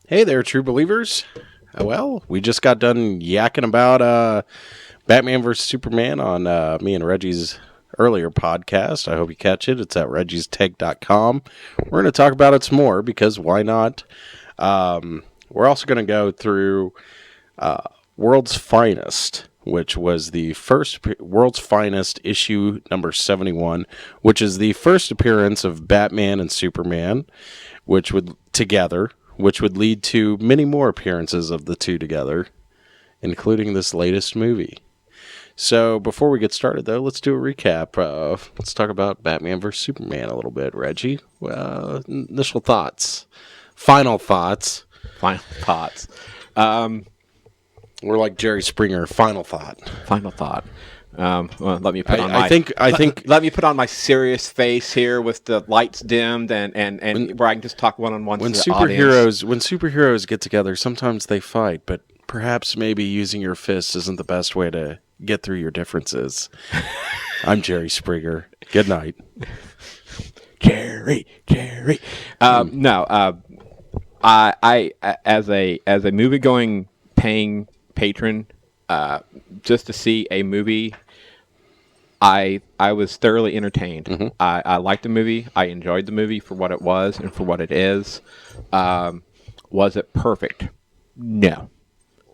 Hey there, true believers. Well, we just got done yakking about Batman vs. Superman on me and Reggie's earlier podcast. I hope you catch it. It's at reggiestech.com. We're going to talk about it some more because why not? We're also going to go through World's Finest, which was the first World's Finest issue number 71, which is the first appearance of Batman and Superman, which would lead to many more appearances of the two together, including this latest movie. So before we get started, though, let's do a recap. Let's talk about Batman vs. Superman a little bit. Reggie, initial thoughts, final thoughts. Final thoughts. We're like Jerry Springer. Final thought. Final thought. Well, let me put on let me put on my serious face here with the lights dimmed and where I can just talk one-on-one to the audience. When superheroes get together, sometimes they fight, but perhaps maybe using your fists isn't the best way to get through your differences. I'm Jerry Springer. Good night. Jerry. I as a movie-going paying patron, just to see a movie, I was thoroughly entertained. Mm-hmm. I liked the movie. I enjoyed the movie for what it was and for what it is. Was it perfect? No.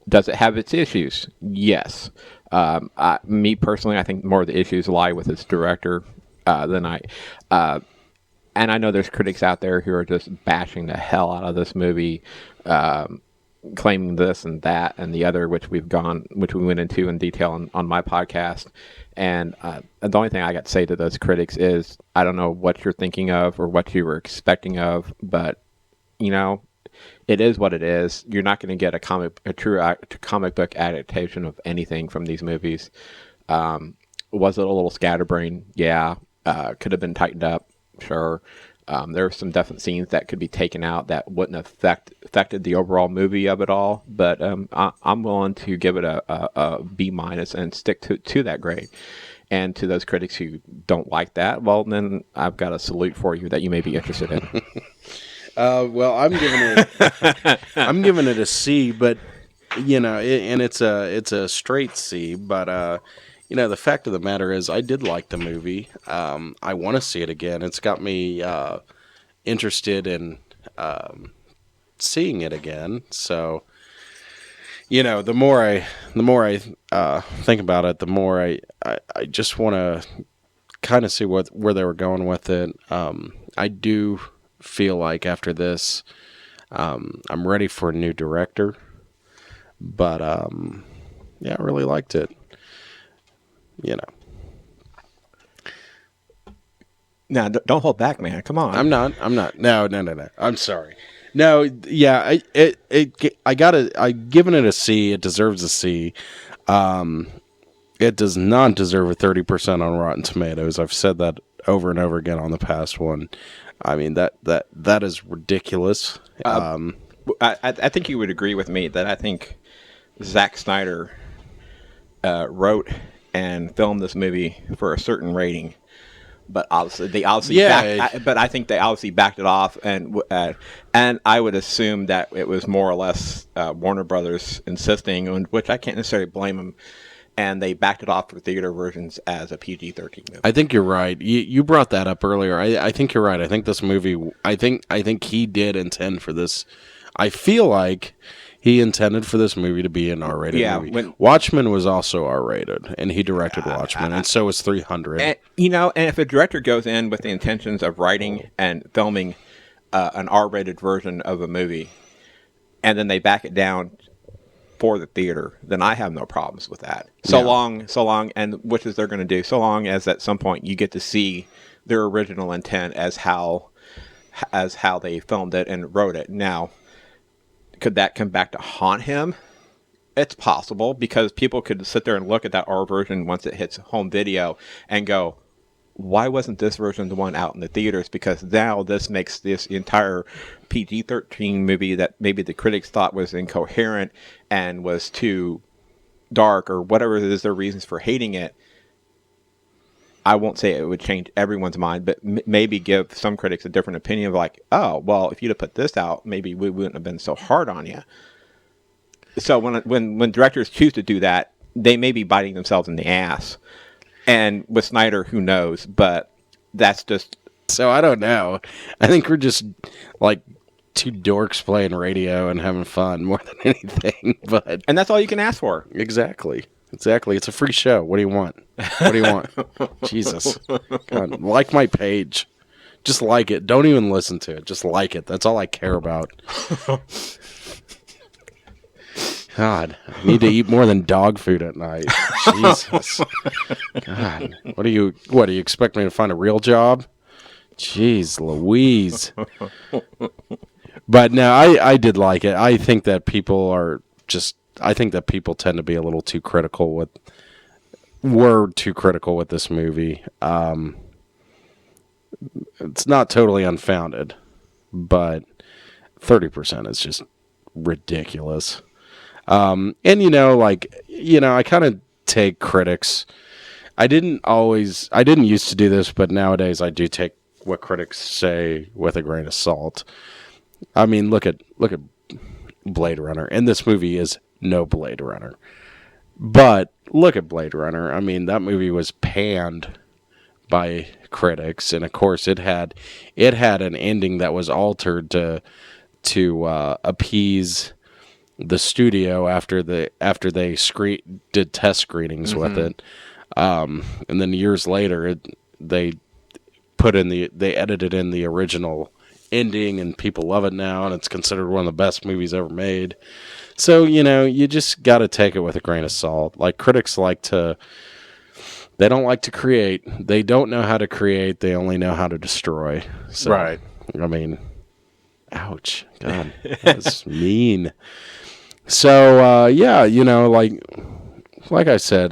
Does it have its issues? Yes. Me personally, I think more of the issues lie with its director than I. And I know there's critics out there who are just bashing the hell out of this movie, claiming this and that and the other, which we went into in detail on my podcast. And the only thing I got to say to those critics is, I don't know what you're thinking of or what you were expecting of, but it is what it is. You're not going to get a true comic book adaptation of anything from these movies. Was it a little scatterbrained? Yeah. Could have been tightened up. Sure. There are some definite scenes that could be taken out that wouldn't have affected the overall movie of it all. But I'm willing to give it a B- and stick to that grade. And to those critics who don't like that, well, then I've got a salute for you that you may be interested in. Well, I'm giving it a C, but and it's a straight C. But the fact of the matter is, I did like the movie. I want to see it again. It's got me interested in seeing it again. So, the more I think about it, the more I just want to kind of see where they were going with it. I do feel like after this, I'm ready for a new director. But yeah, I really liked it. Now, don't hold back, man. Come on. I'm not. No. I'm sorry. No, yeah, I've given it a C. It deserves a C. It does not deserve a 30% on Rotten Tomatoes. I've said that over and over again on the past one. I mean, that is ridiculous. I think you would agree with me that I think Zack Snyder wrote and filmed this movie for a certain rating, but I think they obviously backed it off, and I would assume that it was more or less Warner Brothers insisting, which I can't necessarily blame them. And they backed it off for theater versions as a PG-13 movie. I think you're right. You brought that up earlier. I think you're right. I think this movie. I think he did intend for this. I feel like he intended for this movie to be an R-rated movie. Watchmen was also R-rated, and he directed Watchmen, and so was 300. And if a director goes in with the intentions of writing and filming an R-rated version of a movie, and then they back it down for the theater, then I have no problems with that. So long, and which is they're going to do, so long as at some point you get to see their original intent as how they filmed it and wrote it. Now, could that come back to haunt him? It's possible, because people could sit there and look at that R version once it hits home video and go, why wasn't this version the one out in the theaters? Because now this makes this entire PG-13 movie that maybe the critics thought was incoherent and was too dark or whatever it is their reasons for hating it, I won't say it would change everyone's mind, but maybe give some critics a different opinion of like, oh, well, if you'd have put this out, maybe we wouldn't have been so hard on you. So when directors choose to do that, they may be biting themselves in the ass. And with Snyder, who knows? But that's just... So I don't know. I think we're just like two dorks playing radio and having fun more than anything. But And that's all you can ask for. Exactly. It's a free show. What do you want? What do you want? Jesus. God, like my page. Just like it. Don't even listen to it. Just like it. That's all I care about. God, I need to eat more than dog food at night. Jesus. God. What do you expect me to find a real job? Jeez Louise. But no, I did like it. I think that people tend to be a little too critical with this movie. It's not totally unfounded, but 30% is just ridiculous. And I kind of take critics. I didn't used to do this, but nowadays I do take what critics say with a grain of salt. I mean, look at Blade Runner, and this movie is no Blade Runner. But look at Blade Runner. I mean, that movie was panned by critics, and of course it had an ending that was altered to appease the studio after they did test screenings with it. And then years later they edited in the original ending, and people love it now, and it's considered one of the best movies ever made. So, you just got to take it with a grain of salt. Like, critics they don't like to create. They don't know how to create. They only know how to destroy. So, Right. I mean, ouch. God, that's mean. So, like I said,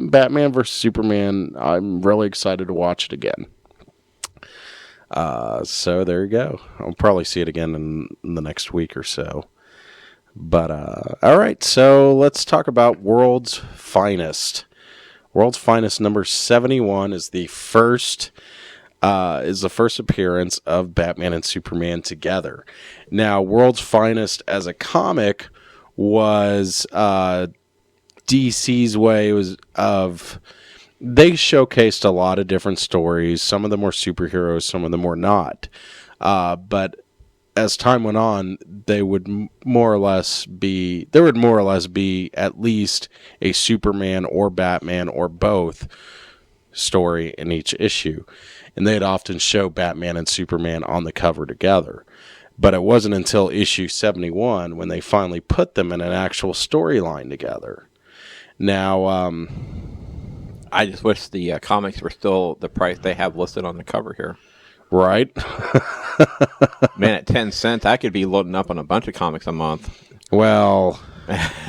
Batman vs. Superman, I'm really excited to watch it again. So there you go. I'll probably see it again in the next week or so. But all right, so let's talk about World's Finest. World's Finest number 71 is the first appearance of Batman and Superman together. Now, World's Finest as a comic was DC's way they showcased a lot of different stories. Some of them were superheroes, some of them were not. But as time went on, there would more or less be at least a Superman or Batman or both story in each issue. And they'd often show Batman and Superman on the cover together. But it wasn't until issue 71 when they finally put them in an actual storyline together. Now, I just wish the comics were still the price they have listed on the cover here. Right? Man, at 10 cents, I could be loading up on a bunch of comics a month. Well,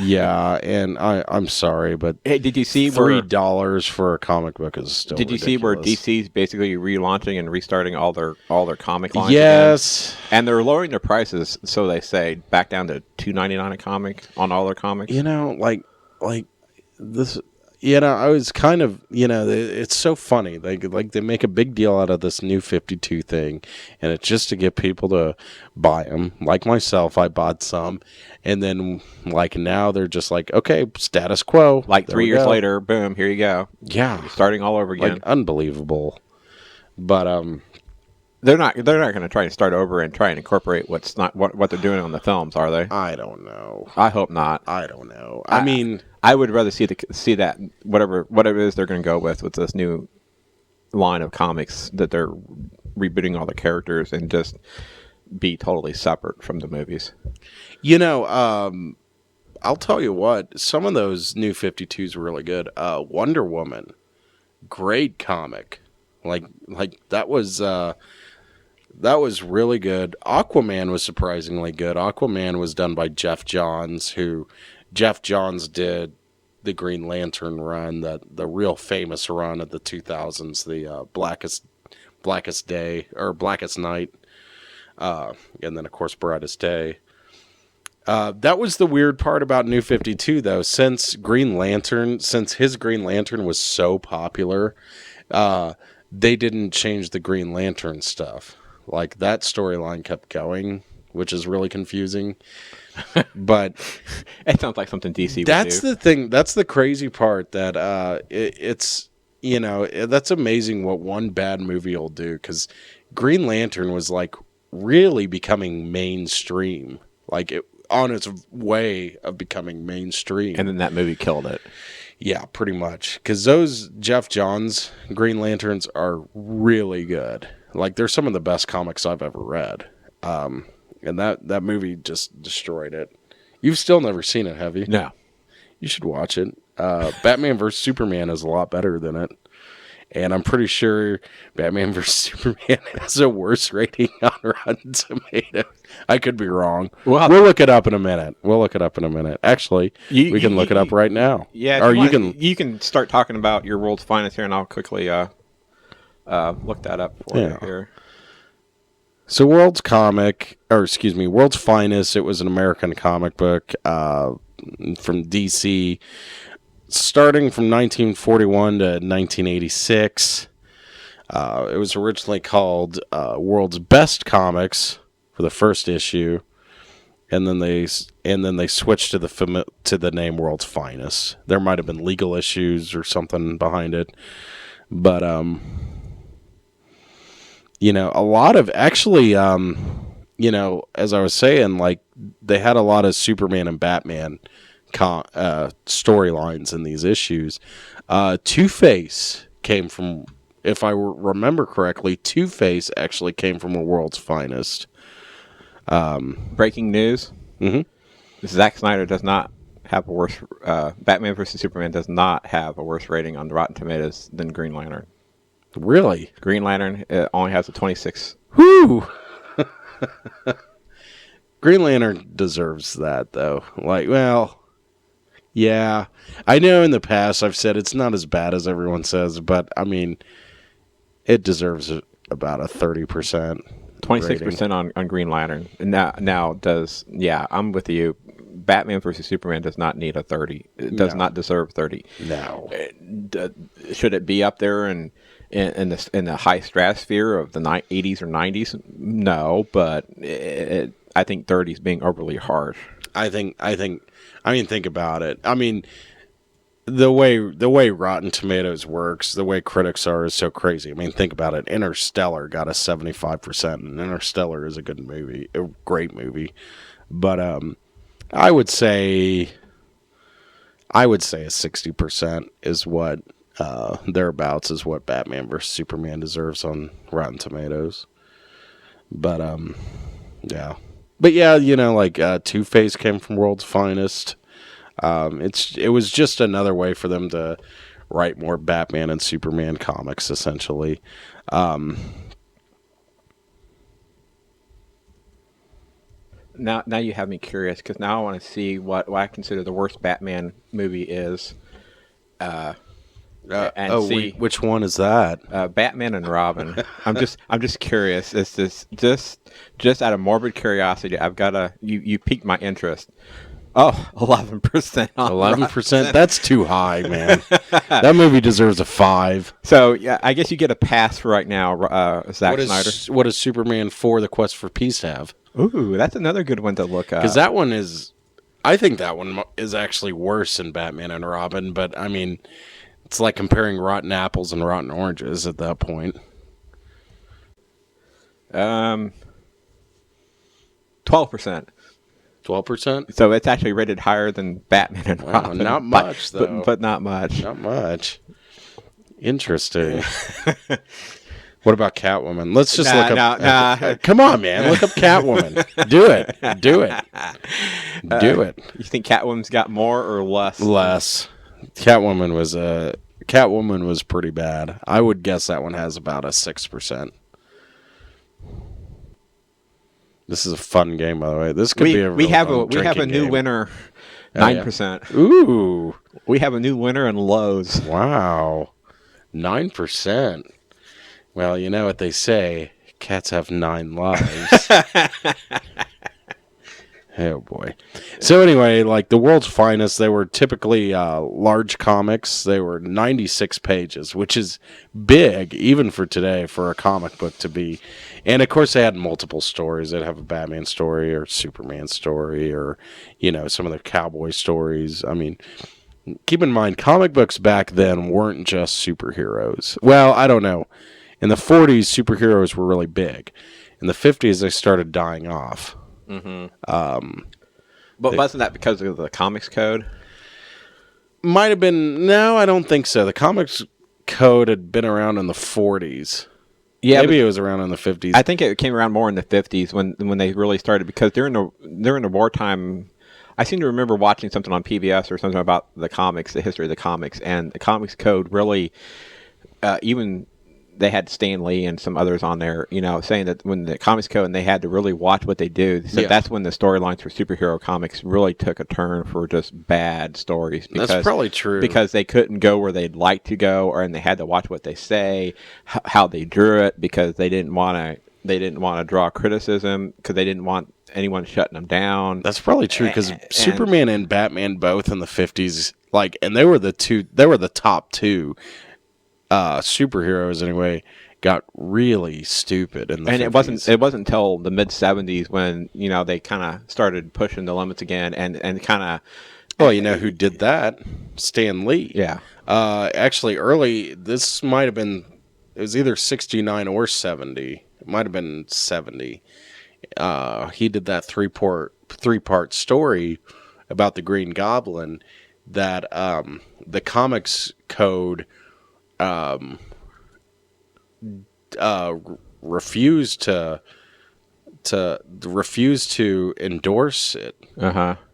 yeah, and I'm sorry, but hey, did you see $3 for a comic book is still Did you ridiculous. see where DC's basically relaunching and restarting all their comic lines? Yes. Again? And they're lowering their prices, so they say, back down to $2.99 a comic on all their comics. Like this. I was kind of, it's so funny. They make a big deal out of this new 52 thing, and it's just to get people to buy them. Like myself, I bought some, and then now they're just like, okay, status quo. Like 3 years later, boom, here you go. Yeah, starting all over again. Unbelievable. But they're not going to try and start over and try and incorporate what they're doing on the films, are they? I don't know. I hope not. I don't know. I mean, I would rather see that whatever it is they're going to go with this new line of comics that they're rebooting all the characters and just be totally separate from the movies. I'll tell you what, some of those new 52s were really good. Wonder Woman, great comic. Like that was really good. Aquaman was surprisingly good. Aquaman was done by Jeff Johns, Jeff Johns did the Green Lantern run, the real famous run of the 2000s, the Blackest Day or Blackest Night, and then of course Brightest Day. That was the weird part about New 52, though. Since his Green Lantern was so popular, They didn't change the Green Lantern stuff. Like, that storyline kept going, which is really confusing. But It sounds like something DC would that's do. the thing. That's the crazy part, that it's, that's amazing what one bad movie will do, because Green Lantern was like really becoming mainstream, like on its way of becoming mainstream. And then that movie killed it. Yeah, pretty much. Because those Jeff Johns Green Lanterns are really good. Like, they're some of the best comics I've ever read. And that movie just destroyed it. You've still never seen it, have you? No. You should watch it. Batman vs. Superman is a lot better than it. And I'm pretty sure Batman vs. Superman has a worse rating on Rotten Tomatoes. I could be wrong. Well, We'll look it up in a minute. Actually, You- we can look it up right now. Yeah. Or you can start talking about your World's Finest here, and I'll quickly look that up for you here. So World's Finest, it was an American comic book from DC, starting from 1941 to 1986. It was originally called World's Best Comics for the first issue, and then they switched to the name World's Finest. There might have been legal issues or something behind it, but a lot of actually, as I was saying, like, they had a lot of Superman and Batman storylines in these issues. Two-Face came from, if I remember correctly, Two-Face actually came from a World's Finest. Breaking news. Mm-hmm. Zack Snyder does not have a worse. Batman vs Superman does not have a worse rating on Rotten Tomatoes than Green Lantern. Really? Green Lantern only has a 26. Whoo! Green Lantern deserves that, though. Like, well, yeah. I know in the past I've said it's not as bad as everyone says, but, I mean, it deserves about a 30%. 26% on Green Lantern. And now does, yeah, I'm with you. Batman vs Superman does not need a 30. It does not deserve 30. No. Should it be up there in the high stratosphere of the 80s or 90s? No, but I think 30 is being overly harsh. I mean, think about it. I mean, the way Rotten Tomatoes works, the way critics are, is so crazy. I mean, think about it. Interstellar got a 75%, and Interstellar is a good movie, a great movie. But I would say a 60% is what thereabouts is what Batman vs Superman deserves on Rotten Tomatoes. But yeah. But yeah, like Two-Face came from World's Finest. It was just another way for them to write more Batman and Superman comics, essentially. Now you have me curious, because now I want to see what I consider the worst Batman movie is. Which one is that? Batman and Robin. I'm just curious. It's just out of morbid curiosity. I've got you piqued my interest. Oh, 11%. 11%? That's too high, man. That movie deserves a 5. So yeah, I guess you get a pass for right now, Zack Snyder. What does Superman 4: The Quest for Peace have? Ooh, that's another good one to look up. Because that one is, I think that one is actually worse than Batman and Robin. But I mean, it's like comparing rotten apples and rotten oranges at that point. 12%. 12%? So it's actually rated higher than Batman and Robin. Not much, though. But not much. Not much. Interesting. What about Catwoman? Let's just look up. Come on, man. Look up Catwoman. Do it. Do it. You think Catwoman's got more or less? Less. Catwoman was pretty bad. I would guess that one has about a 6%. This is a fun game, by the way. This could be a we have a new game. winner. 9%. Ooh. We have a new winner in Lowe's. Wow. 9%. Well, you know what they say. Cats have 9 lives. Oh boy. So anyway, like the World's Finest, they were typically large comics. They were 96 pages, which is big even for today for a comic book to be. And of course, they had multiple stories. They'd have a Batman story or Superman story or some of the cowboy stories. I mean, keep in mind, comic books back then weren't just superheroes. Well, I don't know. In the 40s, superheroes were really big. In the 50s, they started dying off. But wasn't that because of the comics code? Might have been. No, I don't think so. The comics code had been around in the 40s. Yeah, maybe it was around in the 50s. I think it came around more in the 50s when they really started, because during the wartime, I seem to remember watching something on PBS or something about the comics, the history of the comics, and the comics code really, even they had Stan Lee and some others on there, saying that when the comics code, and they had to really watch what they do. So that's when the storylines for superhero comics really took a turn for just bad stories. That's probably true. Because they couldn't go where they'd like to go, and they had to watch what they say, how they drew it, because they didn't want to draw criticism, because they didn't want anyone shutting them down. That's probably true, because Superman and Batman both in the 50s, and they were the top two superheroes anyway, got really stupid in the 50s. It wasn't until the mid 70s when they kind of started pushing the limits again, and kind of. Well, who did that? Stan Lee. Yeah. Actually, early. This might have been. It was either 69 or 70. It might have been 70. He did that three-part story about the Green Goblin that the comics code refused to endorse it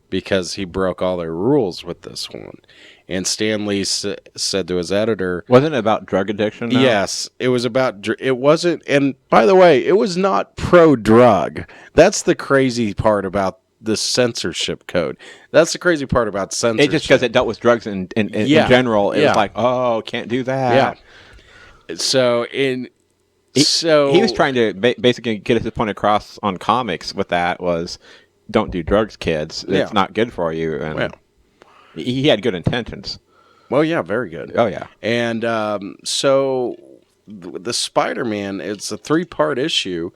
because he broke all their rules with this one. And Stan Lee said to his editor, "Wasn't it about drug addiction, though?" Yes, it was about. It wasn't. And by the way, it was not pro-drug. That's the crazy part about the censorship code. That's the crazy part about censorship. It just because it dealt with drugs in general, it was like, oh, can't do that. Yeah. So he was trying to basically get his point across on comics with that was, don't do drugs, kids. It's not good for you. And he had good intentions. Well, yeah, very good. Oh, yeah. And so the Spider-Man, it's a 3-part issue.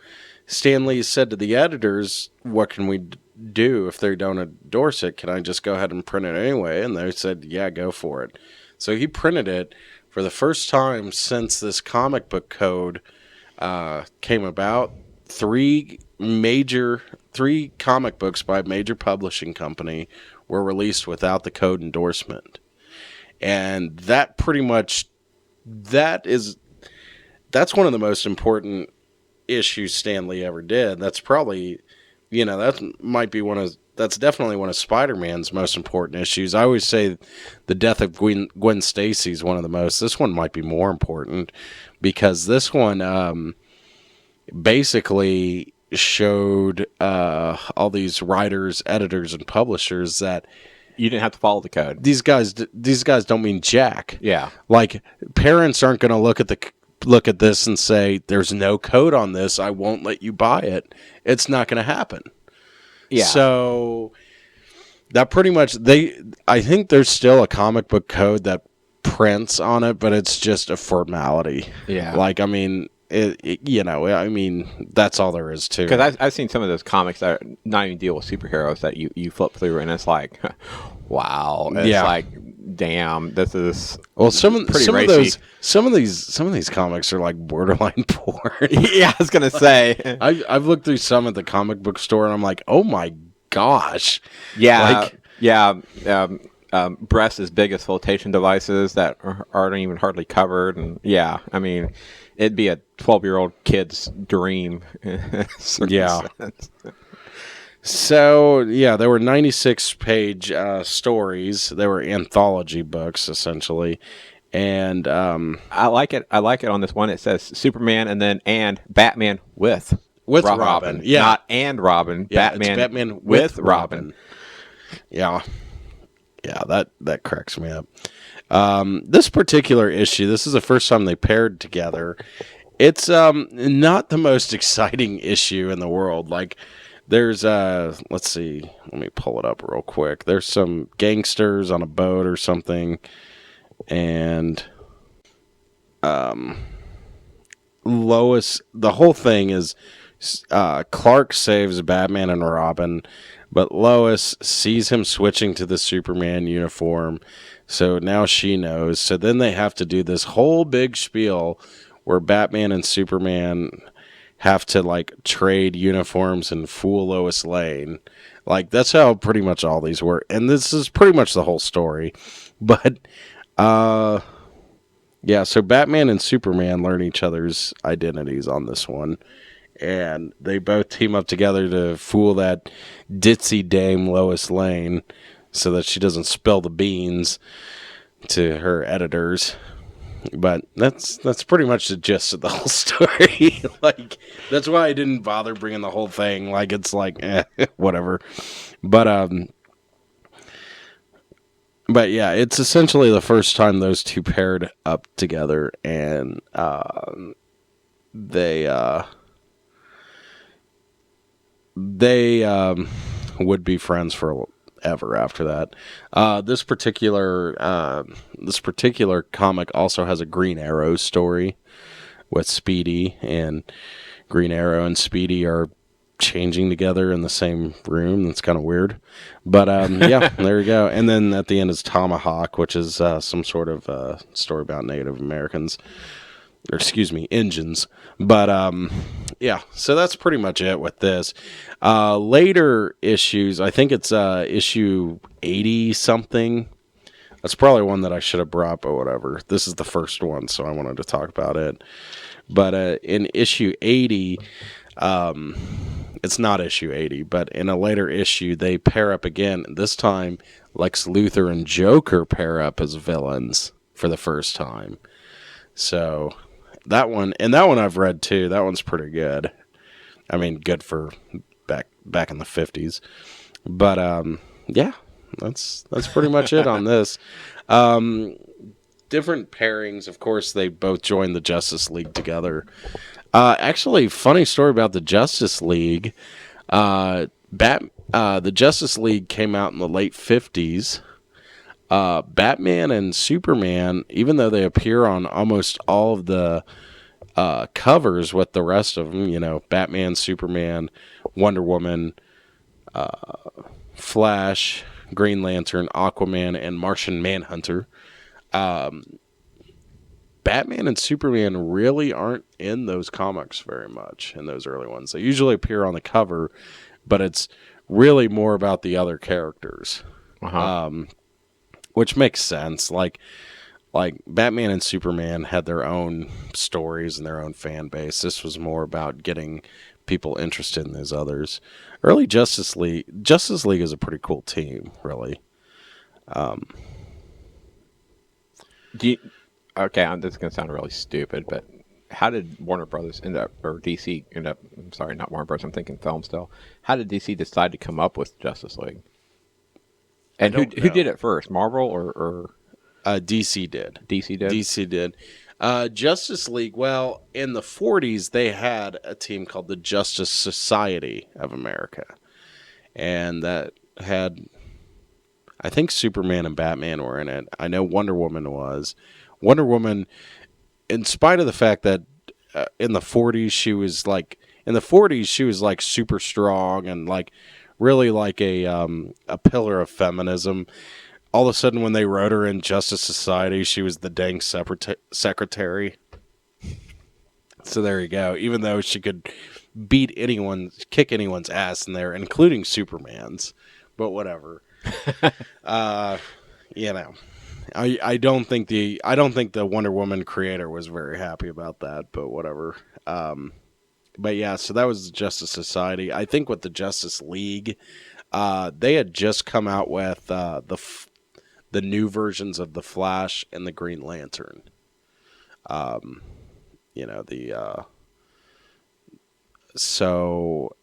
Stan Lee said to the editors, what can we do if they don't endorse it? Can I just go ahead and print it anyway? And they said, yeah, go for it. So he printed it for the first time since this comic book code came about. 3 comic books by a major publishing company were released without the code endorsement. And that pretty much, that's one of the most important issues Stan Lee ever did. That's probably, that's definitely one of Spider-Man's most important issues. I always say the death of Gwen Stacy is one of the most. This one might be more important because this one basically showed all these writers, editors, and publishers that you didn't have to follow the code. These guys don't mean jack. Yeah. Like, parents aren't going to look at this and say, there's no code on this, I won't let you buy it. It's not going to happen. Yeah. So that pretty much, I think there's still a comic book code that prints on it, but it's just a formality. Yeah. Like, I mean, that's all there is to it. Because I've seen some of those comics that not even deal with superheroes that you flip through and it's like, wow. It's like, damn, this is some of these comics are like borderline porn. Yeah, I was gonna say. I've looked through some at the comic book store and I'm like, oh my gosh. Yeah. Breasts as big as flotation devices that aren't even hardly covered, and I mean, it'd be a 12-year-old kid's dream. Yeah. So, there were 96-page stories. They were anthology books, essentially. And I like it. I like it on this one. It says Superman and Batman with Robin. Yeah. Not and Robin. Yeah, Batman with Robin. Yeah. Yeah, that cracks me up. This particular issue, this is the first time they paired together. It's not the most exciting issue in the world. Like, there's let's see, let me pull it up real quick. There's some gangsters on a boat or something, and Lois, the whole thing is Clark saves Batman and Robin, but Lois sees him switching to the Superman uniform, so now she knows. So then they have to do this whole big spiel where Batman and Superman have to like trade uniforms and fool Lois Lane. Like that's how pretty much all these work, and this is pretty much the whole story. But yeah, so Batman and Superman learn each other's identities on this one, and they both team up together to fool that ditzy dame Lois Lane so that she doesn't spill the beans to her editors. But that's pretty much the gist of the whole story. Like, that's why I didn't bother bringing the whole thing. Like, it's like, whatever. But yeah, it's essentially the first time those two paired up together, and they would be friends forever after that. This particular comic also has a Green Arrow story with Speedy, and Green Arrow and Speedy are changing together in the same room. That's kind of weird, but yeah, there you go. And then at the end is Tomahawk, which is some sort of story about Native Americans, or excuse me, Indians. But yeah, so that's pretty much it with this. Later issues, I think it's issue 80 something. That's probably one that I should have brought, but whatever. This is the first one, so I wanted to talk about it. But in issue 80, it's not issue 80, but in a later issue, they pair up again. This time, Lex Luthor and Joker pair up as villains for the first time. So that one I've read too. That one's pretty good. I mean, good for back in the 50s. But yeah, that's pretty much it on this. Different pairings, of course, they both joined the Justice League together. Actually, funny story about the Justice League. The Justice League came out in the late 50s. Batman and Superman, even though they appear on almost all of the covers with the rest of them, you know, Batman, Superman, Wonder Woman, Flash, Green Lantern, Aquaman, and Martian Manhunter. Batman and Superman really aren't in those comics very much, in those early ones. They usually appear on the cover, but it's really more about the other characters. Which makes sense. Like Batman and Superman had their own stories and their own fan base. This was more about getting people interested in those others. Early Justice League is a pretty cool team, really. Okay, this is going to sound really stupid, but how did Warner Brothers end up, or DC end up, I'm sorry, not Warner Brothers, I'm thinking film still. How did DC decide to come up with Justice League? And who did it first, Marvel or DC did. DC did? DC did. Justice League, well, in the 40s, they had a team called the Justice Society of America. And that had, I think Superman and Batman were in it. I know Wonder Woman was. Wonder Woman, in spite of the fact that in the 40s she was like super strong and like really like a pillar of feminism. All of a sudden, when they wrote her in Justice Society, she was the dang secretary. So there you go. Even though she could kick anyone's ass in there, including Superman's, but whatever. You know. I don't think the Wonder Woman creator was very happy about that, but whatever. But yeah, so that was the Justice Society. I think with the Justice League, they had just come out with the new versions of the Flash and the Green Lantern. You know, so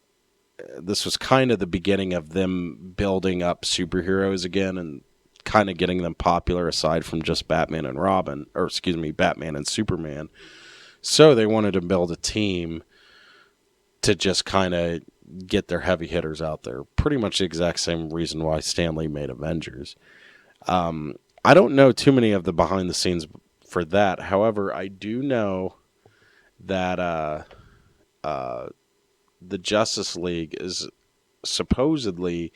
this was kind of the beginning of them building up superheroes again and kind of getting them popular aside from just Batman and Batman and Superman. So they wanted to build a team to just kind of get their heavy hitters out there. Pretty much the exact same reason why Stan Lee made Avengers. I don't know too many of the behind the scenes for that. However, I do know that the Justice League is supposedly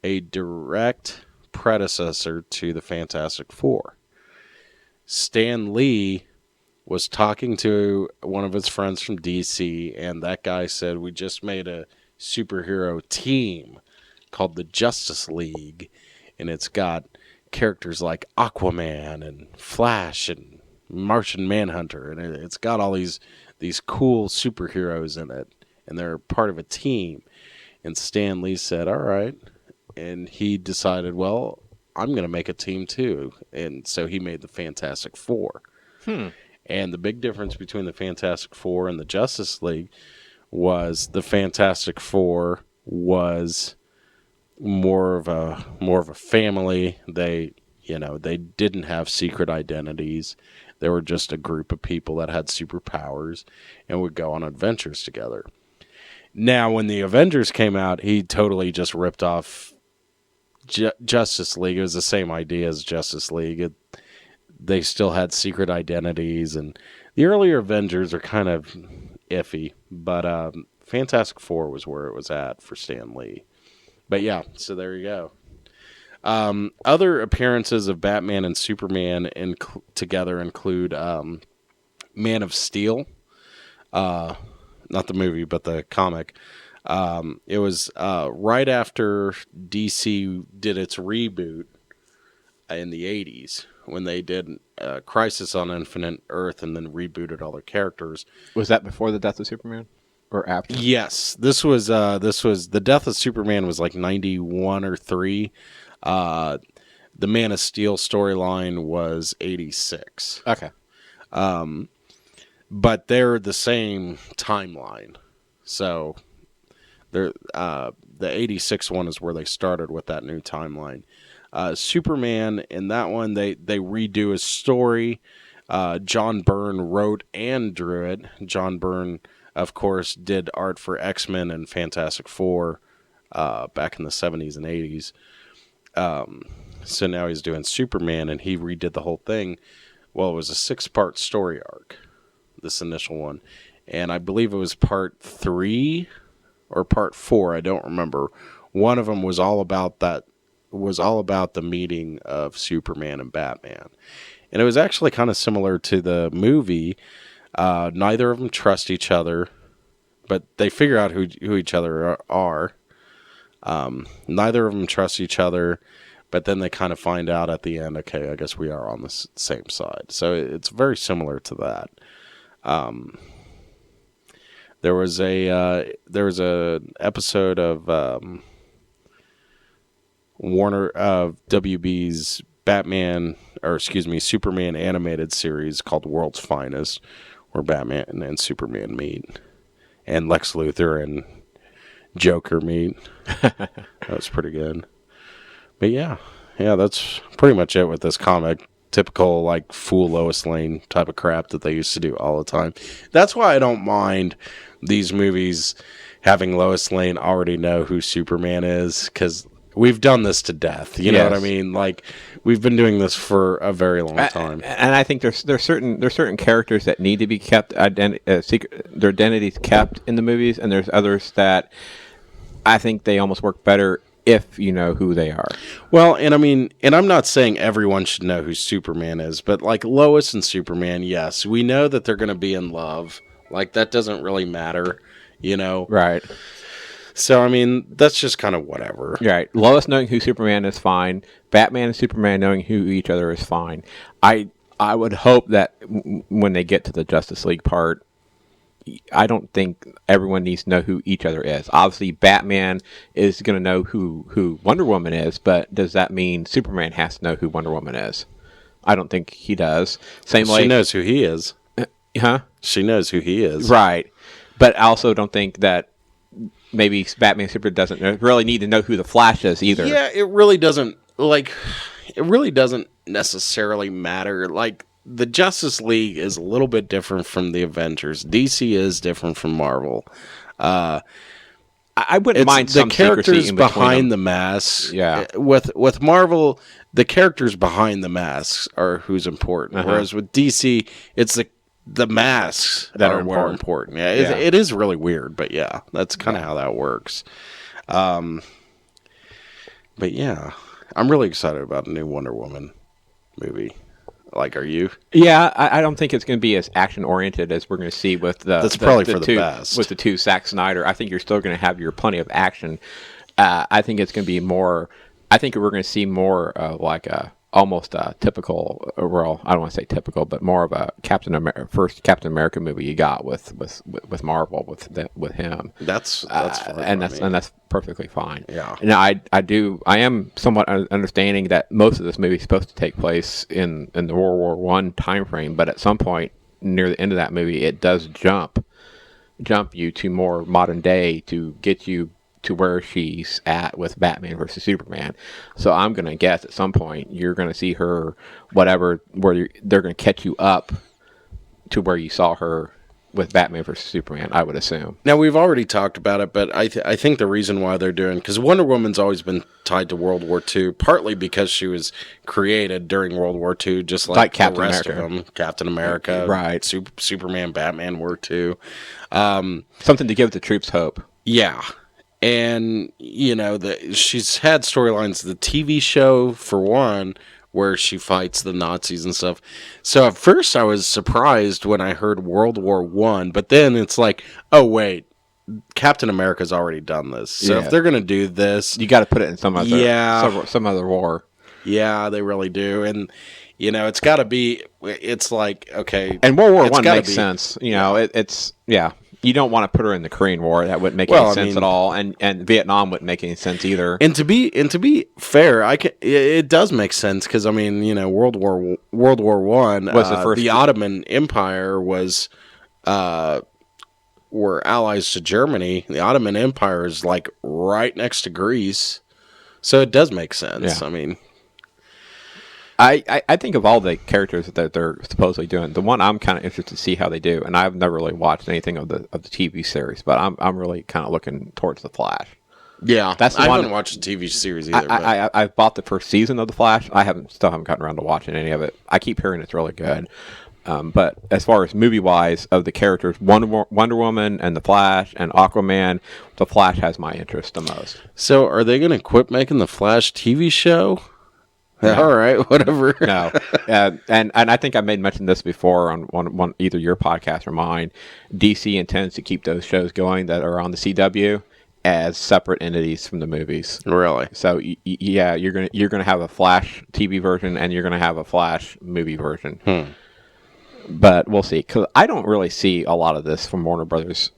a direct predecessor to the Fantastic Four. Stan Lee was talking to one of his friends from DC, and that guy said, we just made a superhero team called the Justice League, and it's got characters like Aquaman and Flash and Martian Manhunter, and it's got all these cool superheroes in it, and they're part of a team. And Stan Lee said, all right. And he decided, well, I'm going to make a team too. And so he made the Fantastic Four. And the big difference between the Fantastic Four and the Justice League was the Fantastic Four was more of a family. They didn't have secret identities. They were just a group of people that had superpowers and would go on adventures together. Now, when the Avengers came out, he totally just ripped off Justice League. It was the same idea as Justice League. They still had secret identities, and the earlier Avengers are kind of iffy, but Fantastic Four was where it was at for Stan Lee. But yeah, so there you go. Other appearances of Batman and Superman together include Man of Steel. Not the movie, but the comic. It was right after DC did its reboot in the 80s when they did Crisis on Infinite Earth and then rebooted all their characters. Was that before the death of Superman or after? Yes, this was the death of Superman was like 91 or 3. The Man of Steel storyline was 86. Okay. But they're the same timeline. So they're the 86 one is where they started with that new timeline. Superman, in that one, they redo his story. John Byrne wrote and drew it. John Byrne, of course, did art for X-Men and Fantastic Four back in the 70s and 80s. So now he's doing Superman, and he redid the whole thing. Well, it was a 6-part story arc, this initial one. And I believe it was part 3 or part 4. I don't remember. One of them was all about that. Was all about the meeting of Superman and Batman. And it was actually kind of similar to the movie. Neither of them trust each other, but they figure out who each other are. Neither of them trust each other, but then they kind of find out at the end, okay, I guess we are on the same side. So it's very similar to that. There was a episode of WB's Superman animated series called World's Finest, where Batman and Superman meet, and Lex Luthor and Joker meet. That was pretty good. But yeah, that's pretty much it with this comic. Typical, like, fool Lois Lane type of crap that they used to do all the time. That's why I don't mind these movies having Lois Lane already know who Superman is, because we've done this to death. You know what I mean? Like, we've been doing this for a very long time. And I think there's certain characters that need to be kept their identities kept in the movies, and there's others that I think they almost work better if you know who they are. Well, and I mean, and I'm not saying everyone should know who Superman is, but like Lois and Superman, yes, we know that they're going to be in love. Like, that doesn't really matter, you know? Right. So, I mean, that's just kind of whatever. Right. Lois knowing who Superman is fine. Batman and Superman knowing who each other is fine. I would hope that when they get to the Justice League part, I don't think everyone needs to know who each other is. Obviously, Batman is going to know who Wonder Woman is, but does that mean Superman has to know who Wonder Woman is? I don't think he does. She knows who he is. Huh? She knows who he is. Right. But I also don't think that maybe Batman Superman doesn't really need to know who the Flash is either. Yeah, it really doesn't necessarily matter. Like, the Justice League is a little bit different from the Avengers. DC is different from Marvel. I wouldn't mind the some secrecy characters in between behind them. the masks. Yeah. With Marvel, the characters behind the masks are who's important. Whereas with DC, it's the masks That are are more important. important. Yeah, it is really weird, but yeah, that's kind of how that works. But yeah, I'm really excited about a new Wonder Woman movie. Like, are you? Yeah, I don't think it's going to be as action oriented as we're going to see with the. That's probably for the two, best. with the two Zack Snyder. I think you're still going to have your plenty of action. I think it's going to be more. I think we're going to see more of like almost a typical. Well, I don't want to say typical, but more of a first Captain America movie you got with Marvel with him. That's fine and by that's me. and that's perfectly fine. Yeah. Now I am somewhat understanding that most of this movie is supposed to take place in the World War One time frame, but at some point near the end of that movie, it does jump you to more modern day to get you to where she's at with Batman versus Superman. So I'm gonna guess at some point you're gonna see her where they're gonna catch you up to where you saw her with Batman versus Superman, I would assume. Now, we've already talked about it, but I think the reason why they're doing... Because Wonder Woman's always been tied to World War II, partly because she was created during World War II, just like the Captain rest America. of them. Captain America, Right. Superman, Batman were too. Something to give the troops hope. Yeah. And, she's had storylines. The TV show, for one, where she fights the Nazis and stuff. So at first I was surprised when I heard World War One, but then it's like, oh wait, Captain America's already done this. So Yeah. if they're gonna do this, You got to put it in some other Yeah. some other war. yeah, they really do. And it's got to be. It's like, okay, And World War it's One gotta makes be- sense. It's You don't want to put her in the Korean War. That wouldn't make Well, any I sense mean- at all. And Vietnam wouldn't make any sense either. And to be fair, it does make sense because World War One Was the first- the Ottoman Empire were allies to Germany. The Ottoman Empire is like right next to Greece, so it does make sense. Yeah. I mean, I think of all the characters that they're supposedly doing, the one I'm kind of interested to see how they do, and I've never really watched anything of the TV series, but I'm really kind of looking towards the Flash. yeah, That's the I one- haven't watched the TV series either. but I've bought the first season of the Flash. Still haven't gotten around to watching any of it. I keep hearing it's really good. But as far as movie wise of the characters, Wonder Woman and the Flash and Aquaman, the Flash has my interest the most. so, are they going to quit making the Flash TV show? No. All right, whatever. No, and I think I made mention this before on one either your podcast or mine. DC intends to keep those shows going that are on the CW as separate entities from the movies. Really? So yeah, you're gonna have a Flash TV version and you're gonna have a Flash movie version. But we'll see. Because I don't really see a lot of this from Warner Brothers.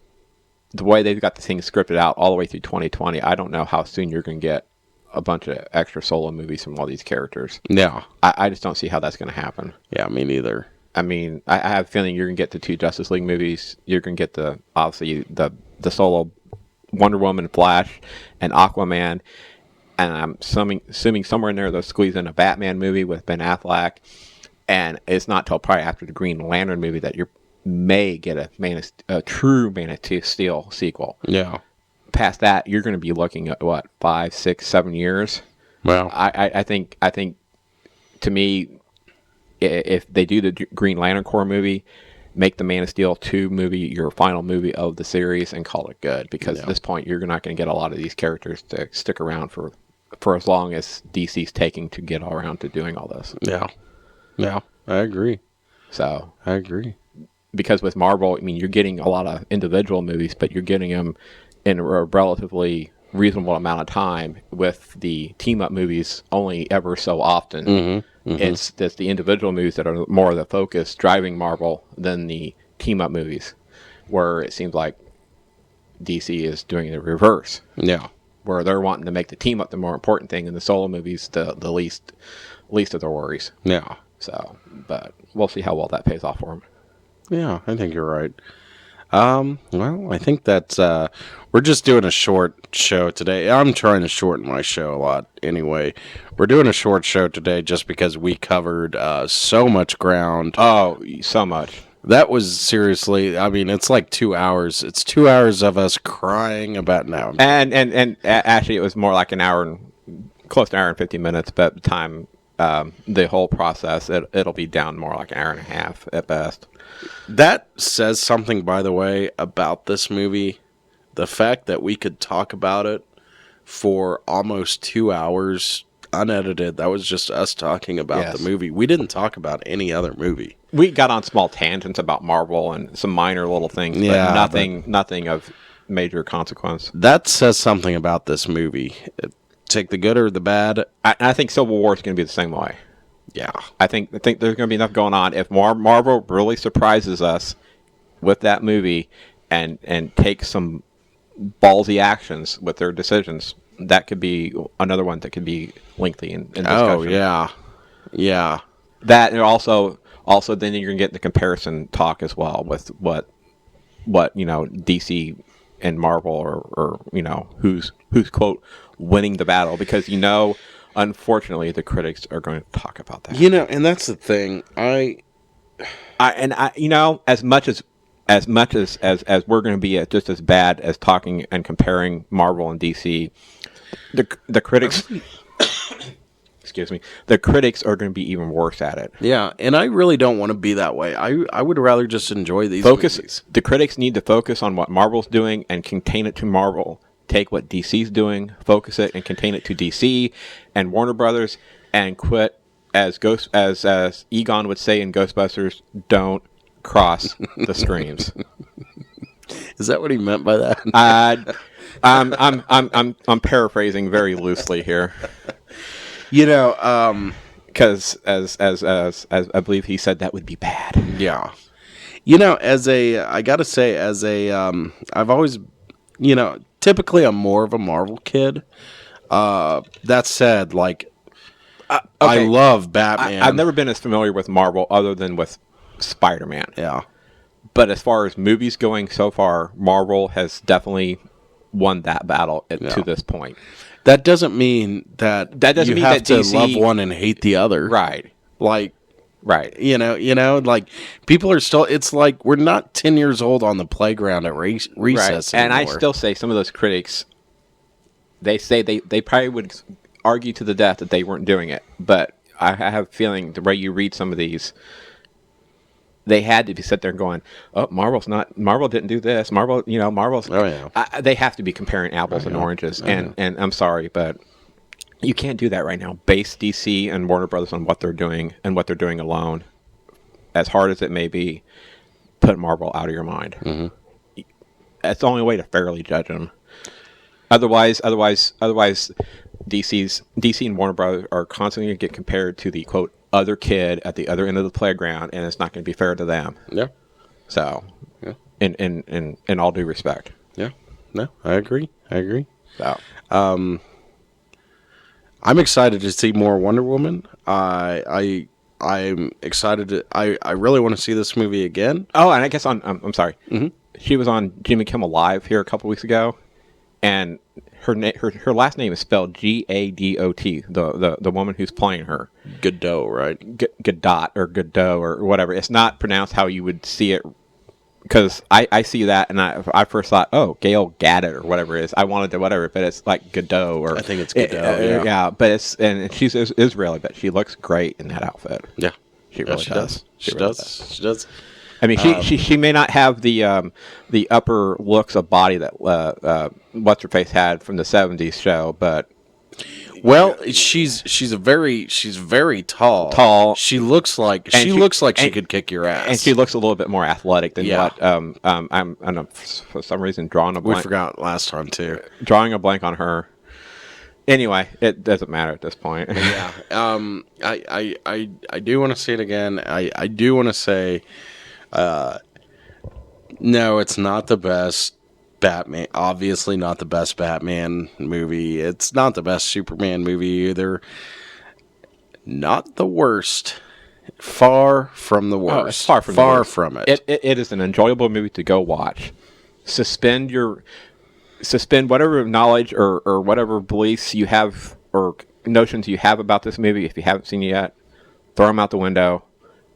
The way they've got the thing scripted out all the way through 2020, I don't know how soon you're going to get a bunch of extra solo movies from all these characters. Yeah. I just don't see how that's going to happen. Yeah, me neither. I mean, I have a feeling you're going to get the two Justice League movies. You're going to get obviously the solo Wonder Woman, Flash, and Aquaman. And I'm assuming somewhere in there they'll squeeze in a Batman movie with Ben Affleck. And it's not till probably after the Green Lantern movie that you may get a true Man of Steel sequel. Yeah. Past that, you're going to be looking at what 5, 6, 7 years. Well, I think to me, if they do the Green Lantern Corps movie, make the Man of Steel 2 movie your final movie of the series and call it good. Because at this point, you're not going to get a lot of these characters to stick around for as long as DC's taking to get around to doing all this. yeah. Yeah, I agree. So, I agree. because with Marvel, I mean, you're getting a lot of individual movies, but you're getting them in a relatively reasonable amount of time. With the team-up movies, only ever so often. It's the individual movies that are more of the focus driving Marvel than the team-up movies, where it seems like DC is doing the reverse, Yeah. where they're wanting to make the team-up the more important thing, and the solo movies the least of their worries. Yeah. So, but we'll see how well that pays off for them. Yeah, I think you're right. Well, I think that's we're just doing a short show today. I'm trying to shorten my show a lot anyway. We're doing a short show today just because we covered so much ground. Oh, so much. That was seriously. I mean, it's like 2 hours. It's 2 hours of us crying about now. Actually, it was more like an hour and close to an hour and 50 minutes. But the time, the whole process, it'll be down more like an hour and a half at best. That says something, by the way, about this movie. The fact that we could talk about it for almost 2 hours unedited. That was just us talking about the movie. We didn't talk about any other movie. We got on small tangents about Marvel and some minor little things, but nothing of major consequence. That says something about this movie. Take the good or the bad. I think Civil War is going to be the same way. Yeah. I think there's going to be enough going on. If Marvel really surprises us with that movie and takes some ballsy actions with their decisions, that could be another one that could be lengthy in discussion. Oh, yeah. Yeah. That, and also then you're going to get the comparison talk as well with what DC and Marvel or who's quote winning the battle, because unfortunately the critics are going to talk about that. And that's the thing. As much as we're going to be just as bad as talking and comparing Marvel and DC, the critics excuse me, the critics are going to be even worse at it. Yeah, and I really don't want to be that way. I would rather just enjoy these movies. The critics need to focus on what Marvel's doing and contain it to Marvel. Take what DC's doing, focus it, and contain it to DC and Warner Brothers, and quit, as Egon would say in Ghostbusters, don't cross the streams. Is that what he meant by that? I'm paraphrasing very loosely here. Because as I believe he said that would be bad. Yeah. I gotta say, I've always, typically I'm more of a Marvel kid. That said, okay. I love Batman. I've never been as familiar with Marvel other than with Spider-Man. Yeah. But as far as movies going so far, Marvel has definitely won that battle to this point. That doesn't mean that you have to DC love one and hate the other. Right. Right. Like people are still, it's like we're not 10 years old on the playground at recess anymore. And I still say some of those critics, they say they probably would argue to the death that they weren't doing it. But I have a feeling the way you read some of these, they had to be sit there going, "Oh, Marvel didn't do this. Marvel's." Oh yeah. They have to be comparing apples and oranges, and I'm sorry, but you can't do that right now. Base DC and Warner Brothers on what they're doing and what they're doing alone, as hard as it may be. Put Marvel out of your mind. Mm-hmm. That's the only way to fairly judge them. Otherwise, DC and Warner Brothers are constantly going to get compared to the quote other kid at the other end of the playground, and it's not going to be fair to them. Yeah. So, yeah. In all due respect. Yeah. No, I agree. So, I'm excited to see more Wonder Woman. I'm excited I really want to see this movie again. Oh, and I guess I'm sorry. Mm-hmm. She was on Jimmy Kimmel Live here a couple weeks ago, and her last name is spelled Gadot. The woman who's playing her. Godot, right? Gadot or Godot or whatever. It's not pronounced how you would see it, because I see that and I first thought, oh, Gail Gadot or whatever it is. I wanted to whatever, but it's like Godot or I think it's Godot. Yeah, but she's Israeli, but she looks great in that outfit. Yeah, she really does. She does. I mean, she may not have the upper looks of body that what's her face had from the '70s show, but she's very tall. Tall. She looks like she could kick your ass, and she looks a little bit more athletic than what I'm for some reason drawing a blank. We forgot last time too. Drawing a blank on her. Anyway, it doesn't matter at this point. Yeah. I do want to see it again. I do want to say. No, it's not the best Batman. Obviously, not the best Batman movie. It's not the best Superman movie either. Not the worst. Far from the worst. Oh, it's far from it. It is an enjoyable movie to go watch. Suspend whatever knowledge or whatever beliefs you have or notions you have about this movie if you haven't seen it yet. Throw them out the window.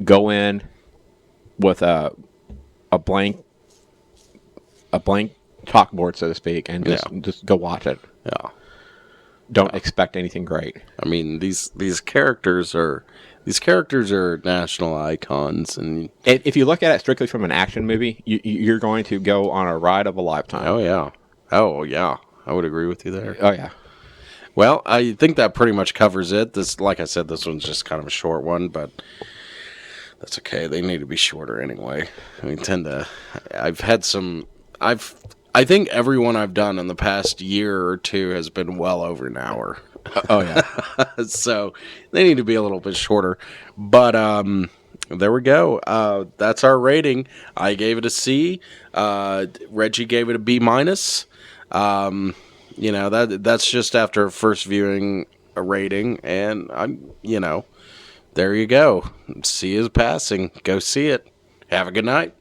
Go in. with a blank chalkboard, so to speak, and just go watch it. Yeah. Don't expect anything great. I mean, these characters are national icons, and If you look at it strictly from an action movie, you're going to go on a ride of a lifetime. oh yeah, I would agree with you there. Oh yeah. Well, I think that pretty much covers it. This, like I said, this one's just kind of a short one, but that's okay. They need to be shorter anyway. I think everyone I've done in the past year or two has been well over an hour. Oh yeah. So they need to be a little bit shorter. But there we go. That's our rating. I gave it a C. Reggie gave it a B minus. That's just after first viewing a rating, and there you go. C is passing. Go see it. Have a good night.